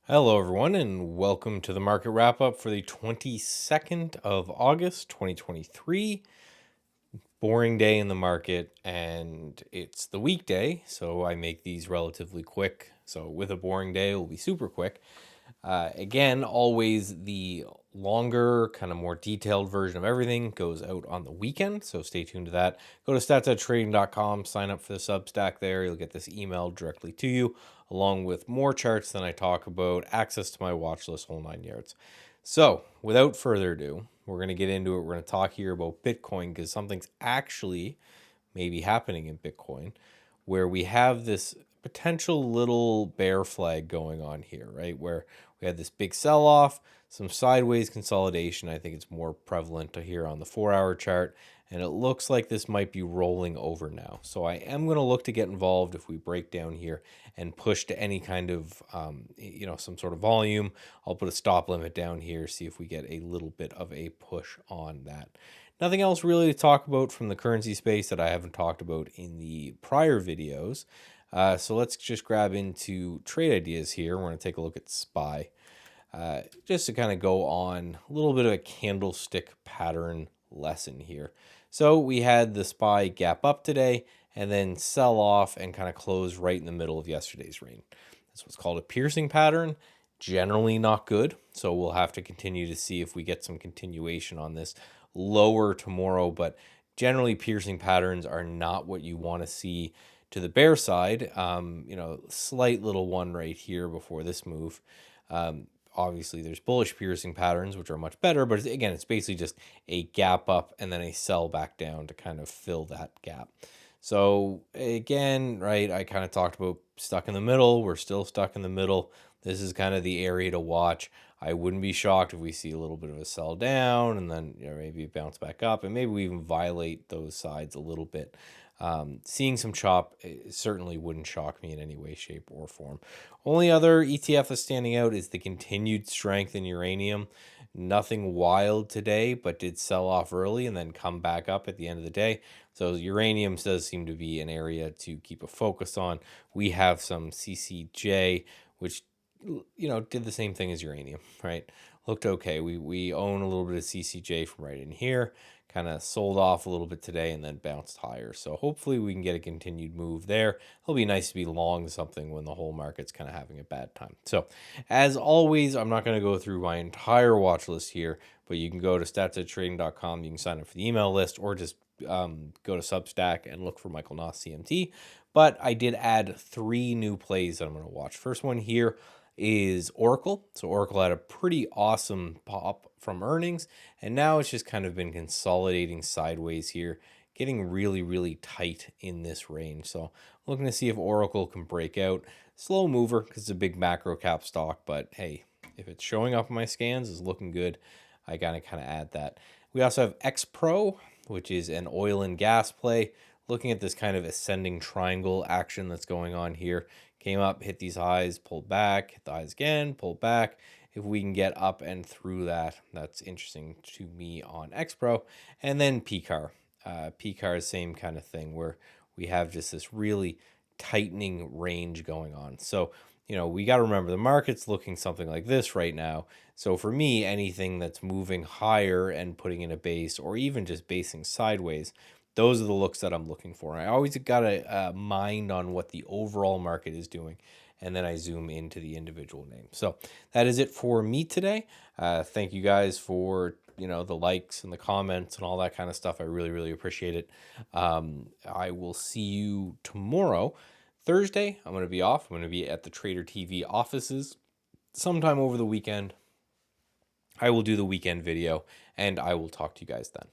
Hello, everyone, and welcome to the market wrap up for the 22nd of August, 2023. Boring day in the market, and it's the weekday, so I make these relatively quick. So, with a boring day, it will be super quick. Again, always the longer, kind of more detailed version of everything goes out on the weekend, so stay tuned to that. Go to StatsEdgeTrading.com, sign up for the Substack there. You'll get this email directly to you, along with more charts than I talk about, access to my watch list, whole 9 yards. So, without further ado, we're going to get into it. We're going to talk here about Bitcoin because something's actually maybe happening in Bitcoin where we have this potential little bear flag going on here, right? Where we had this big sell off, some sideways consolidation. I think it's more prevalent to here on the 4-hour chart. And it looks like this might be rolling over now. So I am going to look to get involved if we break down here and push to any kind of, some sort of volume. I'll put a stop limit down here, see if we get a little bit of a push on that. Nothing else really to talk about from the currency space that I haven't talked about in the prior videos. So let's just grab into trade ideas here. We're going to take a look at SPY. Just to kind of go on a little bit of a candlestick pattern lesson here. So we had the SPY gap up today and then sell off and kind of close right in the middle of yesterday's range. That's what's called a piercing pattern. Generally not good. So we'll have to continue to see if we get some continuation on this lower tomorrow. But generally, piercing patterns are not what you want to see to the bear side. Slight little one right here before this move. Obviously, there's bullish piercing patterns, which are much better. But again, it's basically just a gap up and then a sell back down to kind of fill that gap. So again, right, I kind of talked about stuck in the middle. We're still stuck in the middle. This is kind of the area to watch. I wouldn't be shocked if we see a little bit of a sell down and then maybe bounce back up, and maybe we even violate those sides a little bit. Seeing some chop certainly wouldn't shock me in any way, shape, or form. Only other ETF that's standing out is the continued strength in uranium. Nothing wild today, but did sell off early and then come back up at the end of the day. So uranium does seem to be an area to keep a focus on. We have some CCJ, which did the same thing as uranium, right? Looked okay. We own a little bit of CCJ from right in here, kind of sold off a little bit today and then bounced higher. So hopefully we can get a continued move there. It'll be nice to be long something when the whole market's kind of having a bad time. So as always, I'm not going to go through my entire watch list here, but you can go to StatsEdgeTrading.com. You can sign up for the email list or just go to Substack and look for Michael Nauss CMT. But I did add 3 new plays that I'm going to watch. First one here is Oracle. So Oracle had a pretty awesome pop from earnings, and now it's just kind of been consolidating sideways here, getting really, really tight in this range. So looking to see if Oracle can break out. Slow mover because it's a big macro cap stock, but hey, if it's showing up in my scans, it's looking good. I gotta kind of add that. We also have XPro, which is an oil and gas play. Looking at this kind of ascending triangle action that's going on here. Came up, hit these highs, pulled back, hit the highs again, pulled back. If we can get up and through that, that's interesting to me on XPro. And then PCAR. PCAR is same kind of thing where we have just this really tightening range going on. So, we got to remember the market's looking something like this right now. So for me, anything that's moving higher and putting in a base or even just basing sideways, those are the looks that I'm looking for. I always got a mind on what the overall market is doing, and then I zoom into the individual names. So that is it for me today. Thank you guys for the likes and the comments and all that kind of stuff. I really, really appreciate it. I will see you tomorrow. Thursday, I'm going to be off. I'm going to be at the Trader TV offices sometime over the weekend. I will do the weekend video, and I will talk to you guys then.